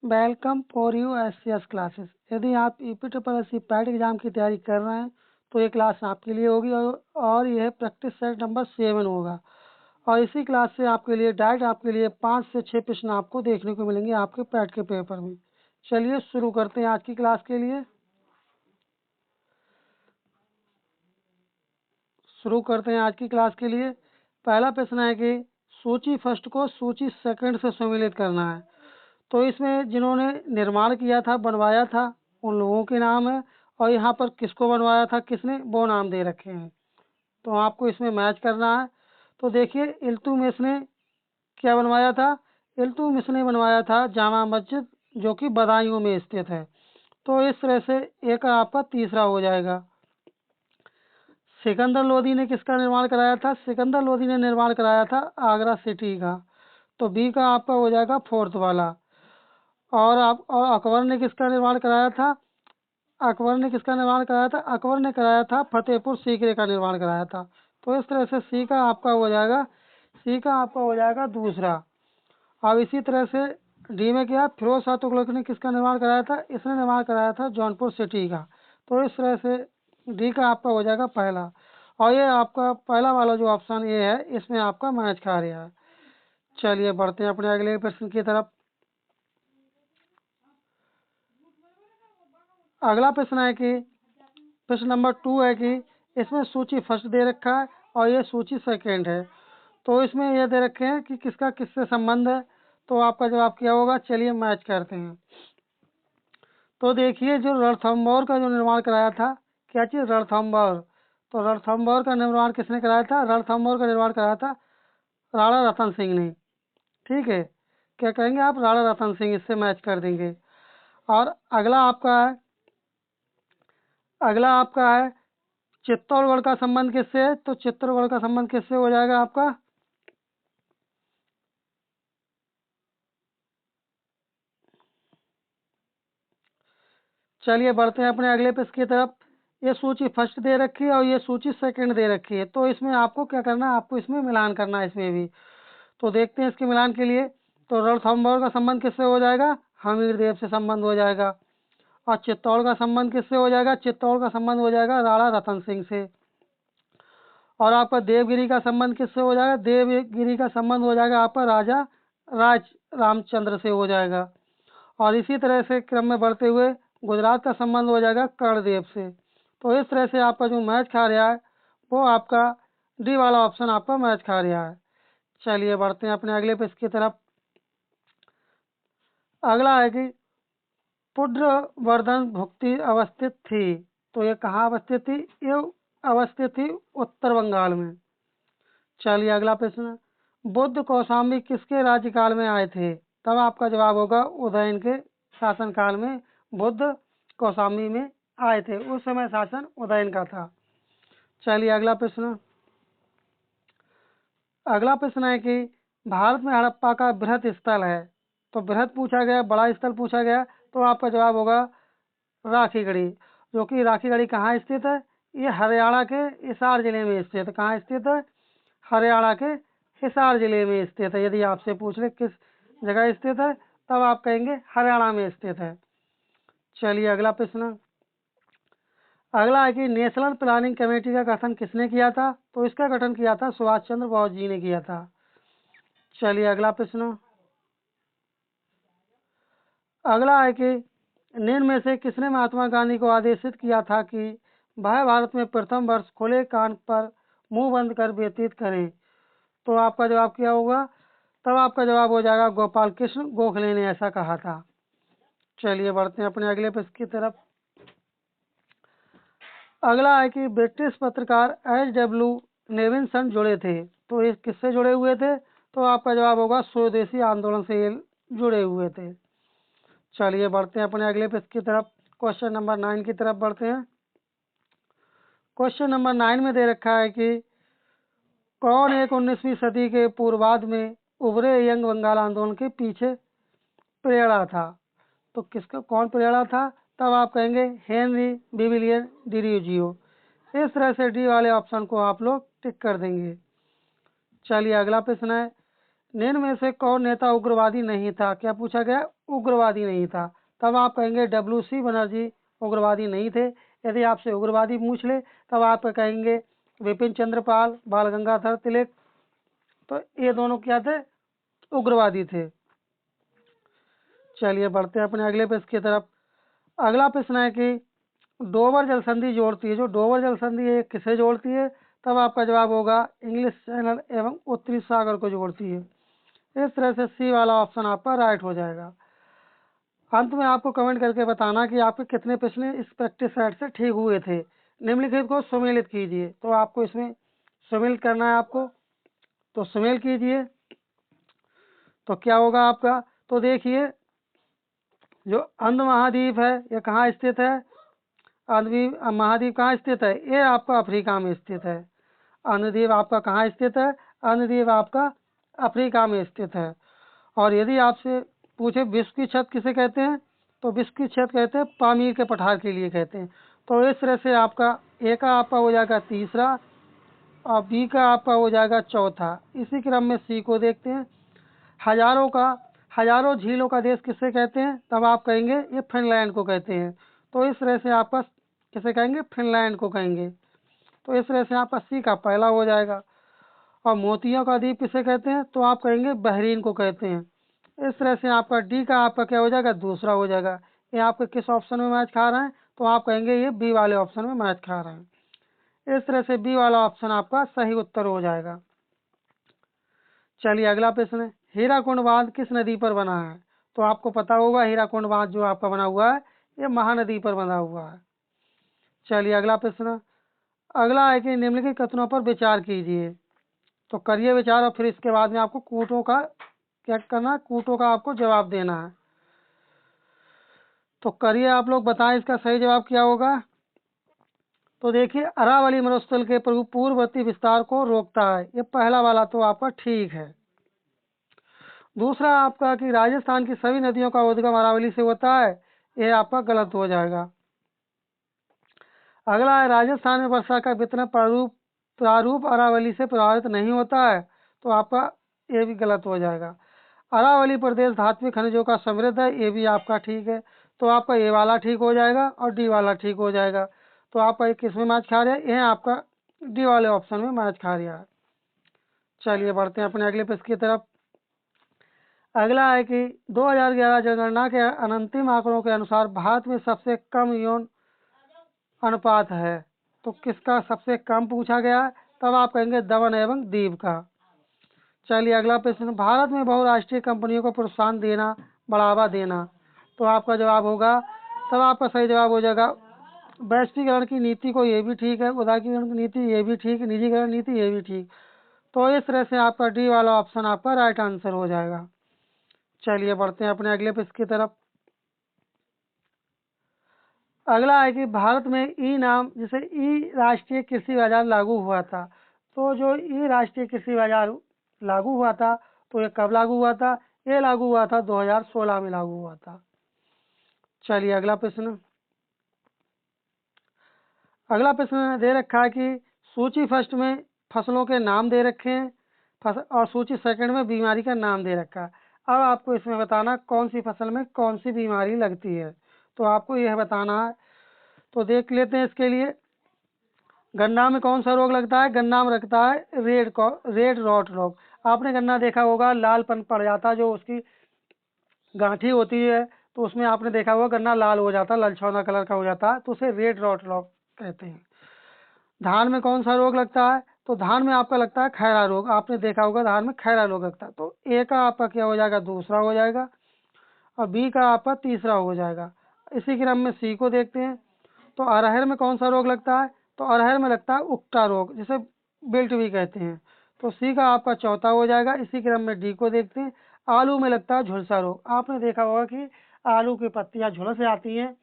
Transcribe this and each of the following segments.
Welcome for U S classes. यदि आप EPSS PAT exam की तैयारी कर रहे हैं तो ये क्लास आपके लिए होगी और यह प्रैक्टिस सेट नंबर 7 होगा। और इसी क्लास से आपके लिए डायरेक्ट आपके लिए 5 से 6 प्रश्न आपको देखने को मिलेंगे आपके पैट के पेपर में। चलिए शुरू करते हैं आज की क्लास के लिए। पहला प्रश्न है कि सूची फर्स्ट को सूची सेकंड से सम्मिलित करना है। तो इसमें जिन्होंने निर्माण किया था, बनवाया था, उन लोगों के नाम है और यहाँ पर किसको बनवाया था, किसने, वो नाम दे रखे हैं। तो आपको इसमें मैच करना है। तो देखिए, इल्तुतमिश ने क्या बनवाया था? इल्तुतमिश ने बनवाया था जामा मस्जिद, जो कि बदायूं में स्थित है। तो इस तरह से एक आपका तीसरा हो जाएगा। सिकंदर लोदी ने किसका निर्माण कराया था? सिकंदर लोदी ने निर्माण कराया था आगरा सिटी का। तो बी का आपका हो जाएगा फोर्थ वाला। और अकबर ने किसका निर्माण कराया था? अकबर ने कराया था फतेहपुर सीकरी का निर्माण कराया था। तो इस तरह से सी का आपका हो जाएगा दूसरा। अब इसी तरह से डी में क्या? फिरोज शाह तुगलक ने किसका निर्माण कराया था? इसने निर्माण कराया था जौनपुर सिटी का। तो इस तरह से डी का आपका हो जाएगा पहला। और ये आपका पहला वाला जो ऑप्शन ये है, इसमें आपका मैच खा रहा है। चलिए बढ़ते हैं अपने अगले प्रश्न की तरफ। अगला प्रश्न है कि प्रश्न नंबर 2 है कि इसमें सूची फर्स्ट दे रखा है और ये सूची सेकंड है। तो इसमें ये दे रखे हैं कि किसका किससे संबंध है। तो आपका जवाब क्या होगा? चलिए मैच करते हैं। तो देखिए, जो रणथंभौर का जो निर्माण कराया था, क्या चीज? रणथंभौर। तो रणथंभौर का निर्माण किसने कराया था? रणथंभौर का निर्माण कराया था राणा रतन सिंह ने। ठीक है, क्या कहेंगे आप? राणा रतन सिंह, इससे मैच कर देंगे। और अगला आपका है चित्तौड़गढ़ का संबंध किससे है? तो चित्तौड़गढ़ का संबंध किससे हो जाएगा आपका? चलिए बढ़ते हैं अपने अगले प्रश्न की तरफ। ये सूची फर्स्ट दे रखी है और ये सूची सेकंड दे रखी है। तो इसमें आपको क्या करना है? आपको इसमें मिलान करना है इसमें भी। तो देखते हैं इसके मिलान के लिए। तो रणथंभौर का संबंध किससे हो जाएगा? हमीर देव से संबंध हो जाएगा। और चित्तौड़ का संबंध किससे हो जाएगा? चित्तौड़ का संबंध हो जाएगा राणा रतन सिंह से। और आपका देवगिरी का संबंध किससे हो जाएगा? देवगिरी का संबंध हो जाएगा आपका राजा राज रामचंद्र से हो जाएगा। और इसी तरह से क्रम में बढ़ते हुए गुजरात का संबंध हो जाएगा कर्णदेव से। तो इस तरह से आपका जो मैच खा रहा है वो आपका डी वाला ऑप्शन आपका मैच खा रहा है। चलिए बढ़ते हैं अपने अगले पेज की तरफ। अगला है कि पुड्रवर्धन भुक्ति अवस्थित थी। तो ये कहाँ अवस्थित थी? ये अवस्थित थी उत्तर बंगाल में। चलिए अगला प्रश्न, बुद्ध कौशाम्बी किसके राज्यकाल में आए थे? तब आपका जवाब होगा उदयन के शासनकाल में बुद्ध कौशाम्बी में आए थे। उस समय शासन उदयन का था। चलिए अगला प्रश्न है कि भारत में हड़प्पा का बृहत स्थल है। तो बृहत पूछा गया, बड़ा स्थल पूछा गया, तो आपका जवाब होगा राखीगढ़ी। जो कि राखीगढ़ी कहाँ स्थित है? ये हरियाणा के हिसार जिले में स्थित है। कहाँ स्थित है? हरियाणा के हिसार जिले में स्थित है। यदि आपसे पूछ ले किस जगह स्थित है, तब आप कहेंगे हरियाणा में स्थित है। चलिए अगला प्रश्न। अगला है कि नेशनल प्लानिंग कमेटी का गठन किसने किया था? तो इसका गठन किया था सुभाष चंद्र बोस जी ने किया था। चलिए अगला प्रश्न। अगला है कि निम्न में से किसने महात्मा गांधी को आदेशित किया था कि वह भारत में प्रथम वर्ष खुले कान पर मुंह बंद कर व्यतीत करें? तो आपका जवाब क्या होगा? तब आपका जवाब हो जाएगा गोपाल कृष्ण गोखले ने ऐसा कहा था। चलिए बढ़ते हैं अपने अगले प्रश्न की तरफ। अगला है कि ब्रिटिश पत्रकार H.W. नेविन्सन जुड़े थे। तो ये किससे जुड़े हुए थे? तो आपका जवाब होगा स्वदेशी आंदोलन से ये जुड़े हुए थे। चलिए बढ़ते हैं अपने अगले प्रश्न की तरफ। क्वेश्चन नंबर 9 की तरफ बढ़ते हैं। क्वेश्चन नंबर 9 में दे रखा है कि कौन एक 19वीं सदी के पूर्वार्ध में उभरे यंग बंगाल आंदोलन के पीछे प्रेरणा था? तो किसका कौन प्रेरणा था? तब आप कहेंगे हेनरी विविलियम डिरीजियो। इस तरह से डी वाले ऑप्शन को आप लोग टिक कर देंगे। चलिए अगला प्रश्न है, निम्न में से कौन नेता उग्रवादी नहीं था? क्या पूछा गया? उग्रवादी नहीं था। तब आप कहेंगे WC बनर्जी उग्रवादी नहीं थे। यदि आपसे उग्रवादी पूछ ले तब आप कहेंगे विपिन चंद्र पाल, बाल गंगाधर तिलक। तो ये दोनों क्या थे? उग्रवादी थे। चलिए बढ़ते हैं अपने अगले प्रश्न की तरफ। अगला प्रश्न है कि डोवर जल संधि जोड़ती है, जो डोवर जल संधि है किसे जोड़ती है? तब आपका जवाब होगा इंग्लिश चैनल एवं उत्तरी सागर को जोड़ती है। इस तरह से सी वाला ऑप्शन आपका राइट हो जाएगा। अंत में आपको कमेंट करके बताना कि आपके कितने प्रश्न इस प्रैक्टिस सेट से ठीक हुए थे। निम्नलिखित को सम्मिलित कीजिए। तो आपको इसमें सम्मिलित करना है आपको, तो सम्मिलित कीजिए। तो क्या होगा आपका? तो देखिए, जो अंध महाद्वीप है ये कहाँ स्थित है? अंधद्वीप महाद्वीप कहाँ स्थित है? ये आपका अफ्रीका में स्थित है। अंधद्वीप आपका कहाँ स्थित है? अंधद्वीप आपका अफ्रीका में स्थित है। और यदि आपसे पूछे विश्व की छत किसे कहते हैं? तो विश्व की छत कहते हैं पामीर के पठार के लिए कहते हैं। तो इस तरह से आपका ए का आपका हो जाएगा तीसरा और बी का आपका हो जाएगा चौथा। इसी क्रम में सी को देखते हैं। हजारों झीलों का देश किसे कहते हैं? तब आप कहेंगे ये फिनलैंड को कहते हैं। तो इस तरह से आपका किसे कहेंगे? फिनलैंड को कहेंगे। तो इस तरह से आपका सी का पहला हो जाएगा। और मोतियों का द्वीप किसे कहते हैं? तो आप कहेंगे बहरीन को कहते हैं। इस तरह से आपका डी का आपका क्या हो जाएगा? दूसरा हो जाएगा। ये आपके किस ऑप्शन में मैच खा रहे हैं? तो आप कहेंगे ये बी वाले ऑप्शन में मैच खा रहे हैं। इस तरह से बी वाला ऑप्शन आपका सही उत्तर हो जाएगा। चलिए अगला प्रश्न है, हीराकुंड बांध किस नदी पर बना है? तो आपको पता होगा हीराकुंड बांध जो आपका बना हुआ है ये महानदी पर बना हुआ है। चलिए अगला प्रश्न, अगला है कि निम्नलिखित कथनों पर विचार कीजिए। तो करिए विचार और फिर इसके बाद में आपको कूटों का क्या करना है? कूटों का आपको जवाब देना है। तो करिए, आप लोग बताएं इसका सही जवाब क्या होगा। तो देखिए, अरावली मरुस्थल के पूर्ववर्ती विस्तार को रोकता है, ये पहला वाला तो आपका ठीक है। दूसरा आपका कि राजस्थान की सभी नदियों का उद्गम अरावली से होता है, यह आपका गलत हो जाएगा। अगला है राजस्थान में वर्षा का वितरण प्रारूप अरावली से प्रभावित नहीं होता है, तो आपका ये भी गलत हो जाएगा। अरावली प्रदेश धात्विक खनिजों का समृद्ध है, ये भी आपका ठीक है। तो आपका ए वाला ठीक हो जाएगा और डी वाला ठीक हो जाएगा। तो आपका ये किस में मैच खा रहा है? ये आपका डी वाले ऑप्शन में मैच खा रहा है। चलिए बढ़ते हैं अपने अगले प्रश्न की तरफ। अगला है कि 2011 जनगणना के अंतिम आंकड़ों के अनुसार भारत में सबसे कम यौन अनुपात है, तो किसका सबसे कम पूछा गया है? तब आप कहेंगे दमन एवं दीव का। चलिए अगला प्रश्न, भारत में बहुराष्ट्रीय कंपनियों को प्रोत्साहन देना, बढ़ावा देना, तो आपका जवाब होगा, तब आपका सही जवाब हो जाएगा वैश्वीकरण की नीति को, ये भी ठीक है। उदारीकरण की नीति ये भी ठीक, निजीकरण नीति ये भी ठीक। तो इस तरह से आपका डी वाला ऑप्शन आपका राइट आंसर हो जाएगा। चलिए बढ़ते हैं अपने अगले प्रश्न की तरफ। अगला है कि भारत में ई नाम, जैसे ई राष्ट्रीय कृषि बाजार लागू हुआ था, तो जो ई राष्ट्रीय कृषि बाजार लागू हुआ था तो ये कब लागू हुआ था? ये लागू हुआ था 2016 में लागू हुआ था। चलिए अगला प्रश्न, अगला प्रश्न दे रखा है कि सूची फर्स्ट में फसलों के नाम दे रखे हैं और सूची सेकंड में बीमारी का नाम दे रखा है। अब आपको इसमें बताना कौन सी फसल में कौन सी बीमारी लगती है, तो आपको यह बताना है। तो देख लेते हैं इसके लिए। गन्ना में कौन सा रोग लगता है? गन्ना में लगता है रेड रॉट रोग। आपने गन्ना देखा होगा लालपन पड़ जाता है, जो उसकी गांठी होती है तो उसमें आपने देखा होगा गन्ना लाल हो जाता है, ललछौना कलर का हो जाता है, तो उसे रेड रॉट रोग कहते हैं। धान में कौन सा रोग लगता है? तो धान में आपका लगता है खैरा रोग। आपने देखा होगा धान में खैरा रोग लगता है। तो ए का आपका क्या हो जाएगा? दूसरा हो जाएगा और बी का आपका तीसरा हो जाएगा। इसी क्रम में सी को देखते हैं। तो अरहर में कौन सा रोग लगता है? तो अरहर में लगता है उकटा रोग, जिसे बिल्ट भी कहते हैं। तो सी का आपका चौथा हो जाएगा। इसी क्रम में डी को देखते हैं। आलू में लगता है झुलसा रोग। आपने देखा होगा कि आलू की पत्तियां झुलस जाती हैं,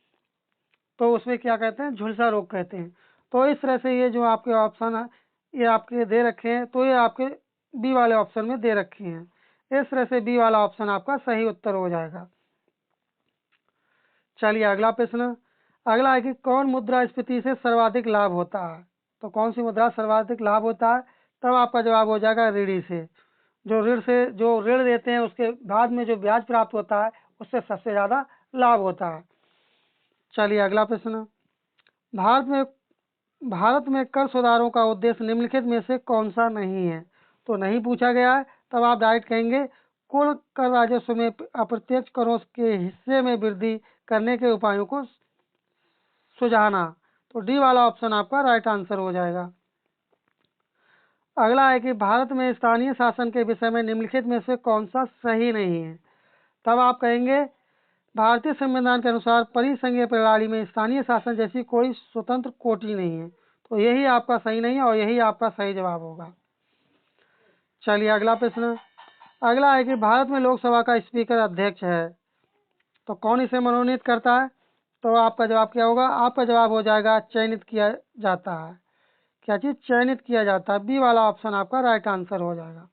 तो उसमें क्या कहते हैं? झुलसा रोग कहते हैं। तो इस तरह से ये जो आपके ऑप्शन है ये आपके दे रखे हैं, तो ये आपके बी वाले ऑप्शन में दे रखे हैं। इस तरह से बी वाला ऑप्शन आपका सही उत्तर हो जाएगा। चलिए अगला प्रश्न, अगला है कि कौन मुद्रास्फीति से सर्वाधिक लाभ होता है? तो कौन सी मुद्रा सर्वाधिक लाभ होता है? तब आपका जवाब हो जाएगा रीढ़ी से। जो ऋण देते हैं उसके बाद में जो ब्याज प्राप्त होता है उससे सबसे ज़्यादा लाभ होता है। चलिए अगला प्रश्न, भारत में कर सुधारों का उद्देश्य निम्नलिखित में से कौन सा नहीं है? तो नहीं पूछा गया है, तब आप डायरेक्ट कहेंगे कुल कर राजस्व में अप्रत्यक्ष करों के हिस्से में वृद्धि करने के उपायों को सुझाना। तो डी वाला ऑप्शन आपका राइट आंसर हो जाएगा। अगला है कि भारत में स्थानीय शासन के विषय में निम्नलिखित में से कौन सा सही नहीं है? तब आप कहेंगे भारतीय संविधान के अनुसार परिसंघीय प्रणाली में स्थानीय शासन जैसी कोई स्वतंत्र कोटि नहीं है। तो यही आपका सही नहीं है और यही आपका सही जवाब होगा। चलिए अगला प्रश्न, अगला है कि भारत में लोकसभा का स्पीकर अध्यक्ष है, तो कौन इसे मनोनीत करता है? तो आपका जवाब क्या होगा? आपका जवाब हो जाएगा चयनित किया जाता है। क्या चीज? चयनित किया जाता है। बी वाला ऑप्शन आपका राइट आंसर हो जाएगा।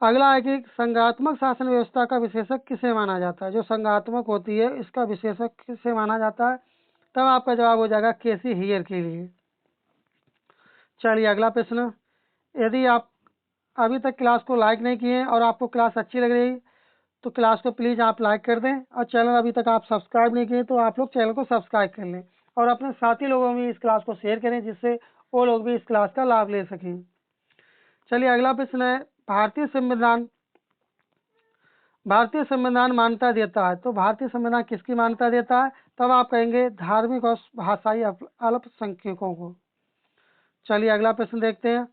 अगला है कि संघात्मक शासन व्यवस्था का विशेषक किसे माना जाता है? जो संघात्मक होती है इसका विशेषक किसे माना जाता है? तब आपका जवाब हो जाएगा केसी हियर के लिए। चलिए अगला प्रश्न, यदि आप अभी तक क्लास को लाइक नहीं किए और आपको क्लास अच्छी लग रही तो क्लास को प्लीज़ आप लाइक कर दें, और चैनल अभी तक आप सब्सक्राइब नहीं किए तो आप लोग चैनल को सब्सक्राइब कर लें और अपने साथी लोगों में इस क्लास को शेयर करें जिससे वो लोग भी इस क्लास का लाभ ले सकें। चलिए अगला प्रश्न है, भारतीय संविधान मान्यता देता है, तो भारतीय संविधान किसकी मान्यता देता है? तब आप कहेंगे धार्मिक और भाषाई अल्पसंख्यकों को। चलिए अगला प्रश्न देखते हैं।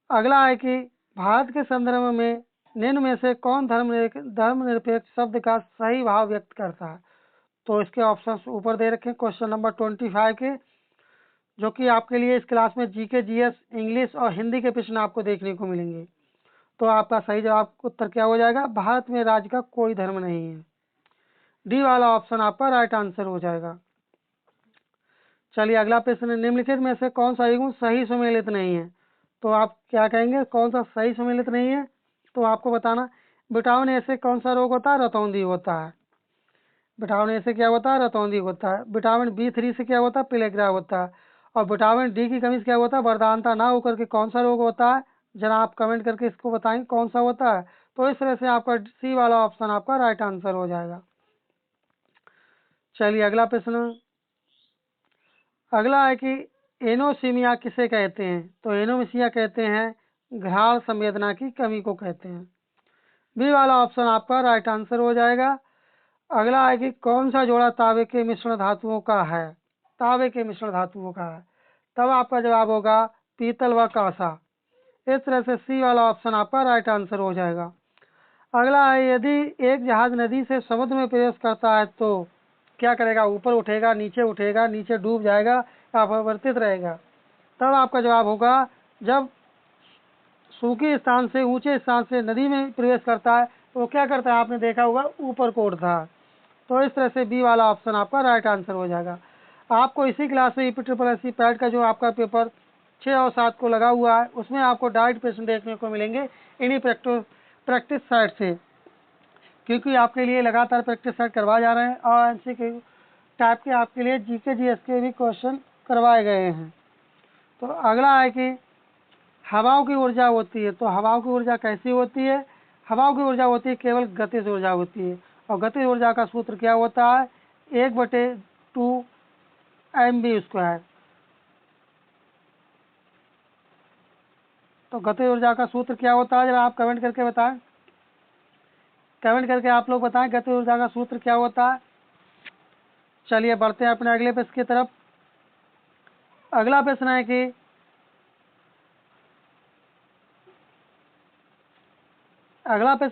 अगला है कि भारत के संदर्भ में निम्न में से कौन धर्मनिरपेक्ष शब्द का सही भाव व्यक्त करता है? तो इसके ऑप्शंस ऊपर दे रखे हैं क्वेश्चन नंबर 25 के, जो कि आपके लिए इस क्लास में जीके, जीएस, इंग्लिश और हिंदी के प्रश्न आपको देखने को मिलेंगे। तो आपका सही जवाब उत्तर क्या हो जाएगा? भारत में राज्य का कोई धर्म नहीं है। डी वाला ऑप्शन आपका राइट आंसर हो जाएगा। चलिए अगला प्रश्न, निम्नलिखित में से कौन सा युग्म सही सुमेलित नहीं है? तो आप क्या कहेंगे? कौन सा सही सुमेलित नहीं है? तो आपको बताना, विटामिन ए से कौन सा रोग होता है? रतौंधी होता है। विटामिन ए से क्या होता है? रतौंधी होता है। विटामिन B3 से क्या होता है? पिलेग्रा होता है। और विटामिन डी की कमी से क्या होता है? वरदानता ना होकर के कौन सा रोग होता है? जरा आप कमेंट करके इसको बताएं कौन सा होता है। तो इस तरह से आपका सी वाला ऑप्शन आपका राइट आंसर हो जाएगा। चलिए अगला प्रश्न, अगला है कि एनोसीमिया किसे कहते हैं? तो एनोमिसिया कहते हैं घ्राण संवेदना की कमी को कहते हैं। बी वाला ऑप्शन आपका राइट आंसर हो जाएगा। अगला है कि कौन सा जोड़ा तांबे के मिश्रण धातुओं का है? तांबे के मिश्रण धातुओं का है। तब आपका जवाब होगा पीतल व कांसा। इस तरह से सी वाला ऑप्शन आपका राइट आंसर हो जाएगा। अगला है, यदि एक जहाज नदी से समुद्र में प्रवेश करता है तो क्या करेगा? ऊपर उठेगा, नीचे डूब जाएगा या अपरिवर्तित रहेगा? तब आपका जवाब होगा जब सूखे स्थान से ऊंचे स्थान से नदी में प्रवेश करता है तो क्या करता है? आपने देखा होगा ऊपर को उठता है। तो इस तरह से बी वाला ऑप्शन आपका राइट आंसर हो जाएगा। आपको इसी क्लास में EPSS पैड का जो आपका पेपर 6 और 7 को लगा हुआ है उसमें आपको डायरेक्ट प्रश्न देखने को मिलेंगे इन्हीं प्रैक्टिस साइट से, क्योंकि आपके लिए लगातार प्रैक्टिस सेट करवाए जा रहे हैं और MCQ टाइप के आपके लिए जीके जीएस के भी क्वेश्चन करवाए गए हैं। तो अगला है कि हवाओं की ऊर्जा होती है, तो हवाओं की ऊर्जा कैसी होती है? हवाओं की ऊर्जा होती है केवल गतिज ऊर्जा होती है, और गतिज ऊर्जा का सूत्र क्या होता है? 1/2 mv²। तो गतिज ऊर्जा का सूत्र क्या होता है? जरा आप कमेंट करके बताएं, कमेंट करके आप लोग बताएं गतिज ऊर्जा का सूत्र क्या होता है। चलिए बढ़ते हैं अपने अगले प्रश्न की तरफ। अगला प्रश्न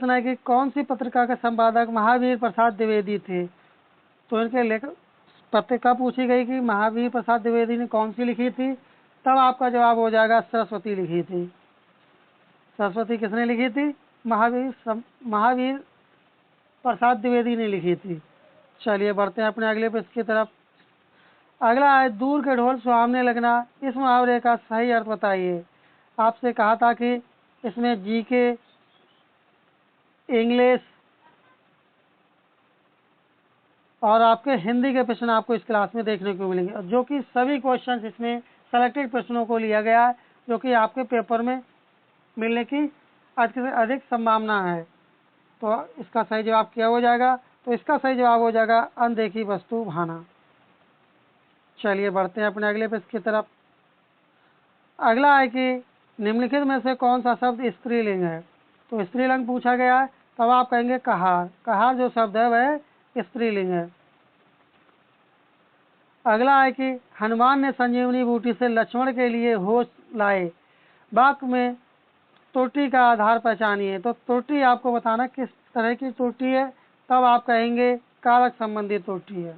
है कि कौन सी पत्रिका के संपादक महावीर प्रसाद द्विवेदी थे? तो इनके लेखक पत्रिका पूछी गई कि महावीर प्रसाद द्विवेदी ने कौन सी लिखी थी? तब आपका जवाब हो जाएगा सरस्वती लिखी थी। सरस्वती किसने लिखी थी? महावीर प्रसाद द्विवेदी ने लिखी थी। चलिए बढ़ते हैं अपने अगले प्रश्न की तरफ। अगला है, दूर के ढोल सुहावने लगना, इस मुहावरे का सही अर्थ बताइए। आपसे कहा था कि इसमें जीके, इंग्लिश और आपके हिंदी के प्रश्न आपको इस क्लास में देखने को मिलेंगे, जो कि सभी क्वेश्चंस इसमें सेलेक्टेड प्रश्नों को लिया गया है जो कि आपके पेपर में मिलने की अधिक संभावना है। तो इसका सही जवाब क्या हो जाएगा? तो इसका सही जवाब हो जाएगा अनदेखी वस्तु भाना। चलिए बढ़ते हैं अपने अगले पेज की तरफ। अगला है कि निम्नलिखित में से कौन सा शब्द स्त्रीलिंग है? तो स्त्रीलिंग पूछा गया है, तब आप कहेंगे कहार। कहार जो शब्द है वह स्त्रीलिंग है। अगला है कि हनुमान ने संजीवनी बूटी से लक्ष्मण के लिए होश लाए। वाक्य में त्रुटि का आधार पहचानिए। तो त्रुटि आपको बताना किस तरह की त्रुटि है, तब आप कहेंगे कारक संबंधी त्रुटि है।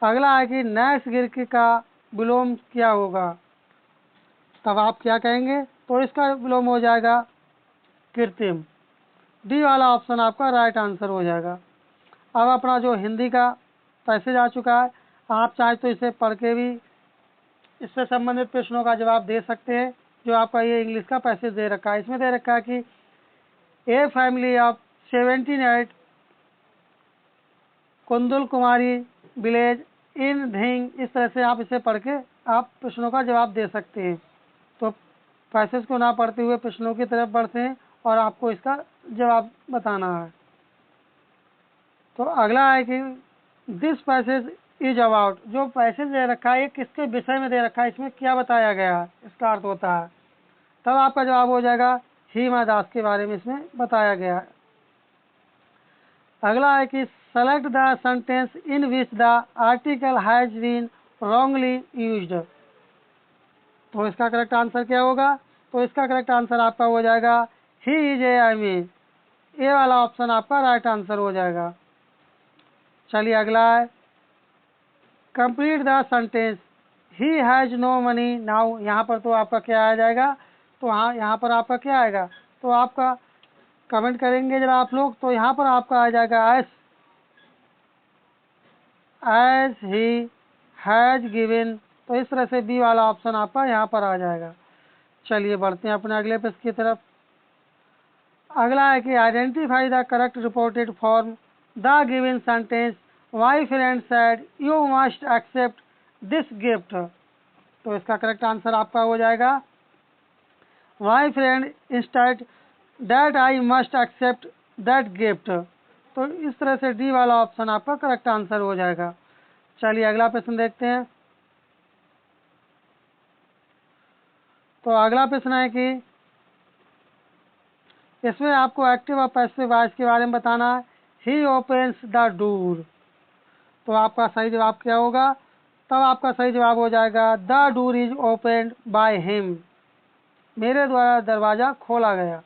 अगला है कि नैसर्गिक का विलोम क्या होगा? तब आप क्या कहेंगे? तो इसका विलोम हो जाएगा कृत्रिम। डी वाला ऑप्शन आपका राइट आंसर हो जाएगा। अब अपना जो हिंदी का पैसेज आ चुका है, आप चाहे तो इसे पढ़ के भी इससे संबंधित प्रश्नों का जवाब दे सकते हैं। जो आपका ये इंग्लिश का पैसेज दे रखा है, इसमें दे रखा है कि a family of 78 Kundul Kumari village in Dhing. इस तरह से आप इसे पढ़ के आप प्रश्नों का जवाब दे सकते हैं। तो पैसेज को ना पढ़ते हुए प्रश्नों की तरफ बढ़ते हैं और आपको इसका जवाब बताना है। तो अगला है कि दिस पैसेज इज अबाउट। जो पैसेज दे रखा है ये किसके विषय में दे रखा है, इसमें क्या बताया गया है, इसका अर्थ होता है। तब आपका जवाब हो जाएगा हीमा दास के बारे में इसमें बताया गया है। अगला है कि select the sentence in which the article has been wrongly used. तो इसका करेक्ट आंसर क्या होगा? तो इसका करेक्ट आंसर आपका हो जाएगा he is a I mean. ए वाला ऑप्शन आपका राइट आंसर हो जाएगा। चलिए अगला है complete the sentence he has no money now. यहाँ पर तो आपका क्या आ जाएगा? तो हाँ, यहाँ पर आपका क्या आएगा? तो आपका कमेंट करेंगे जरा आप लोग। तो यहाँ पर आपका आ जाएगा एज ही हैज गिवन। तो इस तरह से बी वाला ऑप्शन आपका यहाँ पर आ जाएगा। चलिए बढ़ते हैं अपने अगले पेज की तरफ। अगला है कि identify the correct reported form the given sentence my friend said you must accept this gift. तो इसका करेक्ट आंसर आपका हो जाएगा my friend instead that I must accept that gift. तो इस तरह से डी वाला ऑप्शन आपका करेक्ट आंसर हो जाएगा। चलिए अगला प्रश्न देखते हैं। तो अगला प्रश्न है कि इसमें आपको एक्टिव और पैसिव वॉइस के बारे में बताना है। He opens the door. तो आपका सही जवाब क्या होगा? तब आपका सही जवाब हो जाएगा the door is opened by him. मेरे द्वारा दरवाज़ा खोला गया।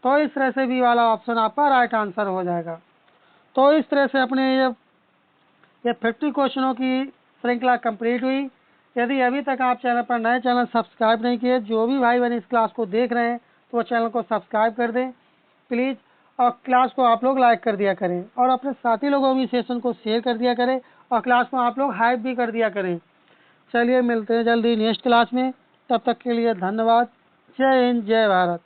तो इस तरह से बी वाला ऑप्शन आपका राइट आंसर हो जाएगा। तो इस तरह से अपने ये 50 क्वेश्चनों की श्रृंखला कंप्लीट हुई। यदि अभी तक आप चैनल पर नए चैनल सब्सक्राइब नहीं किए, जो भी भाई बहन इस क्लास को देख रहे हैं तो चैनल को सब्सक्राइब कर दें प्लीज़। और क्लास को आप लोग लाइक कर दिया करें और अपने साथी लोगों भी सेशन को शेयर कर दिया करें और क्लास को आप लोग हाइप भी कर दिया करें। चलिए मिलते हैं जल्दी नेक्स्ट क्लास में। तब तक के लिए धन्यवाद। जय हिंद, जय भारत।